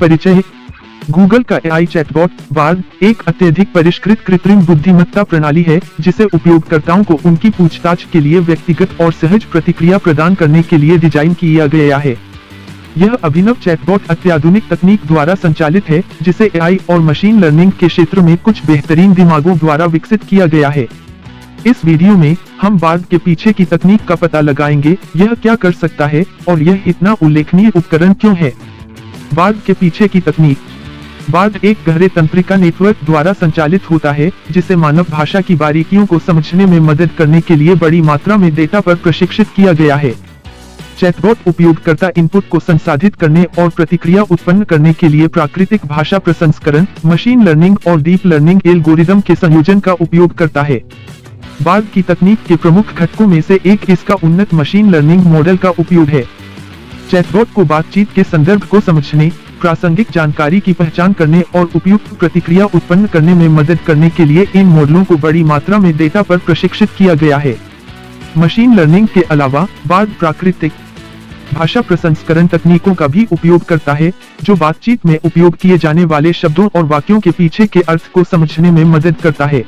परिचय। गूगल का AI chatbot board एक अत्यधिक परिष्कृत कृत्रिम बुद्धिमत्ता प्रणाली है जिसे उपयोगकर्ताओं को उनकी पूछताछ के लिए व्यक्तिगत और सहज प्रतिक्रिया प्रदान करने के लिए डिजाइन किया गया है। यह अभिनव चैटबॉट अत्याधुनिक तकनीक द्वारा संचालित है जिसे एआई और मशीन लर्निंग के क्षेत्र में कुछ बेहतरीन दिमागों द्वारा विकसित किया गया है। इस वीडियो में हम बार्ड के पीछे की तकनीक का पता लगाएंगे, यह क्या कर सकता है और यह इतना उल्लेखनीय उपकरण क्यों है। बार्ड के पीछे की तकनीक। बार्ड एक गहरे तंत्रिका नेटवर्क द्वारा संचालित होता है जिसे मानव भाषा की बारीकियों को समझने में मदद करने के लिए बड़ी मात्रा में डेटा पर प्रशिक्षित किया गया है। चैटबॉट उपयोगकर्ता इनपुट को संसाधित करने और प्रतिक्रिया उत्पन्न करने के लिए प्राकृतिक भाषा प्रसंस्करण, मशीन लर्निंग और डीप लर्निंग एल्गोरिदम के संयोजन का उपयोग करता है। बार्ड की तकनीक के प्रमुख घटकों में से एक इसका उन्नत मशीन लर्निंग मॉडल का उपयोग है। चैटबॉट को बातचीत के संदर्भ को समझने, प्रासंगिक जानकारी की पहचान करने और उपयुक्त प्रतिक्रिया उत्पन्न करने में मदद करने के लिए इन मॉडलों को बड़ी मात्रा में डेटा पर प्रशिक्षित किया गया है। मशीन लर्निंग के अलावा बार्ड प्राकृतिक भाषा प्रसंस्करण तकनीकों का भी उपयोग करता है जो बातचीत में उपयोग किए जाने वाले शब्दों और वाक्यों के पीछे के अर्थ को समझने में मदद करता है।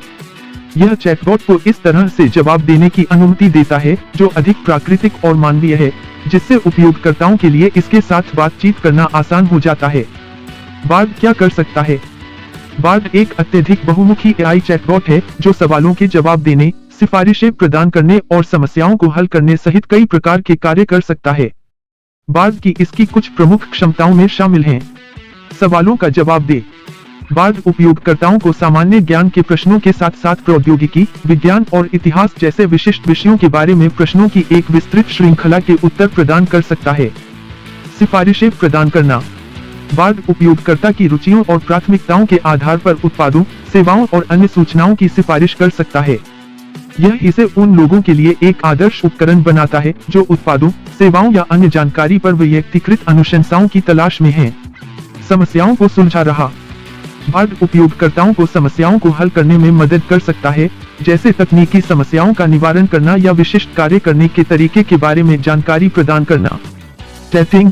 यह चैटबॉट को इस तरह से जवाब देने की अनुमति देता है जो अधिक प्राकृतिक और मानवीय है, जिससे उपयोगकर्ताओं के लिए इसके साथ बातचीत करना आसान हो जाता है। बार्ड क्या कर सकता है? बार्ड एक अत्यधिक बहुमुखी एआई चैटबॉट है जो सवालों के जवाब देने, सिफारिशें प्रदान करने और समस्याओं को हल करने सहित कई प्रकार के कार्य कर सकता है। बार्ड की इसकी कुछ प्रमुख क्षमताओं में शामिल हैं। सवालों का जवाब दे। बार्ड उपयोगकर्ताओं को सामान्य ज्ञान के प्रश्नों के साथ साथ प्रौद्योगिकी, विज्ञान और इतिहास जैसे विशिष्ट विषयों के बारे में प्रश्नों की एक विस्तृत श्रृंखला के उत्तर प्रदान कर सकता है। सिफारिशें प्रदान करना। बार्ड उपयोगकर्ता की रुचियों और प्राथमिकताओं के आधार पर उत्पादों, सेवाओं और अन्य सूचनाओं की सिफारिश कर सकता है। यह इसे उन लोगों के लिए एक आदर्श उपकरण बनाता है जो उत्पादों, सेवाओं या अन्य जानकारी पर व्यक्तिकृत अनुशंसाओं की तलाश में हैं। समस्याओं को सुलझा रहा। बार्ड उपयोगकर्ताओं को समस्याओं को हल करने में मदद कर सकता है, जैसे तकनीकी समस्याओं का निवारण करना या विशिष्ट कार्य करने के तरीके के बारे में जानकारी प्रदान करना। चैटिंग।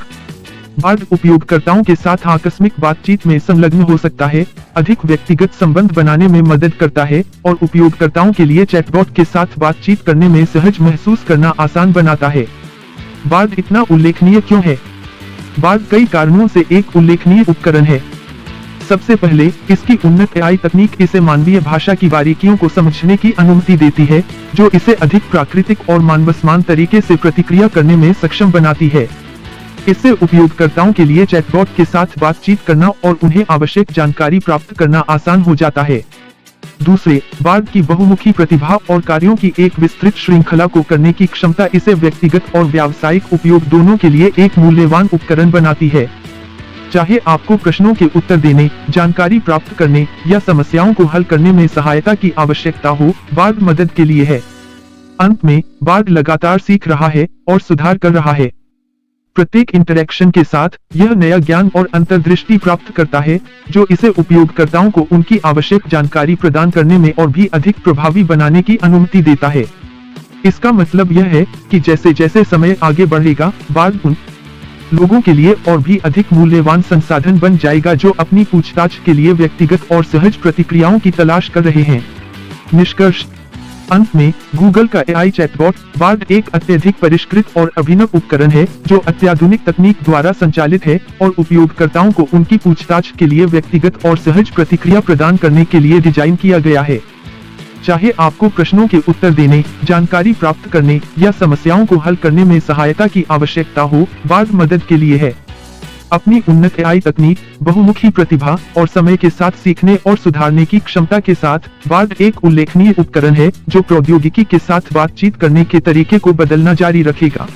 बार्ड उपयोगकर्ताओं के साथ आकस्मिक बातचीत में संलग्न हो सकता है, अधिक व्यक्तिगत संबंध बनाने में मदद करता है और उपयोगकर्ताओं के लिए चैटबॉट के साथ बातचीत करने में सहज महसूस करना आसान बनाता है। बार्ड इतना उल्लेखनीय क्यों है? बार्ड कई कारणों से एक उल्लेखनीय उपकरण है। सबसे पहले, इसकी उन्नत एआई तकनीक इसे मानवीय भाषा की बारीकियों को समझने की अनुमति देती है, जो इसे अधिक प्राकृतिक और मानवसमान तरीके से प्रतिक्रिया करने में सक्षम बनाती है। इससे उपयोगकर्ताओं के लिए चैटबॉट के साथ बातचीत करना और उन्हें आवश्यक जानकारी प्राप्त करना आसान हो जाता है। दूसरे, बार्ड की बहुमुखी प्रतिभा और कार्यों की एक विस्तृत श्रृंखला को करने की क्षमता इसे व्यक्तिगत और व्यावसायिक उपयोग दोनों के लिए एक मूल्यवान उपकरण बनाती है। चाहे आपको प्रश्नों के उत्तर देने, जानकारी प्राप्त करने या समस्याओं को हल करने में सहायता की आवश्यकता हो, बार्ड मदद के लिए है। अंत में, बार्ड लगातार सीख रहा है और सुधार कर रहा है। प्रत्येक इंटरैक्शन के साथ यह नया ज्ञान और अंतर्दृष्टि प्राप्त करता है, जो इसे उपयोगकर्ताओं को उनकी आवश्यक जानकारी प्रदान करने में और भी अधिक प्रभावी बनाने की अनुमति देता है। इसका मतलब यह है कि जैसे जैसे समय आगे बढ़ेगा, बार्ड उन लोगों के लिए और भी अधिक मूल्यवान संसाधन बन जाएगा जो अपनी पूछताछ के लिए व्यक्तिगत और सहज प्रतिक्रियाओं की तलाश कर रहे हैं। निष्कर्ष। अंत में, गूगल का एआई चैटबॉट बार्ड एक अत्यधिक परिष्कृत और अभिनव उपकरण है जो अत्याधुनिक तकनीक द्वारा संचालित है और उपयोगकर्ताओं को उनकी पूछताछ के लिए व्यक्तिगत और सहज प्रतिक्रिया प्रदान करने के लिए डिजाइन किया गया है। चाहे आपको प्रश्नों के उत्तर देने, जानकारी प्राप्त करने या समस्याओं को हल करने में सहायता की आवश्यकता हो, बार्ड मदद के लिए है। अपनी उन्नत एआई तकनीक, बहुमुखी प्रतिभा और समय के साथ सीखने और सुधारने की क्षमता के साथ बार्ड एक उल्लेखनीय उपकरण है जो प्रौद्योगिकी के साथ बातचीत करने के तरीके को बदलना जारी रखेगा।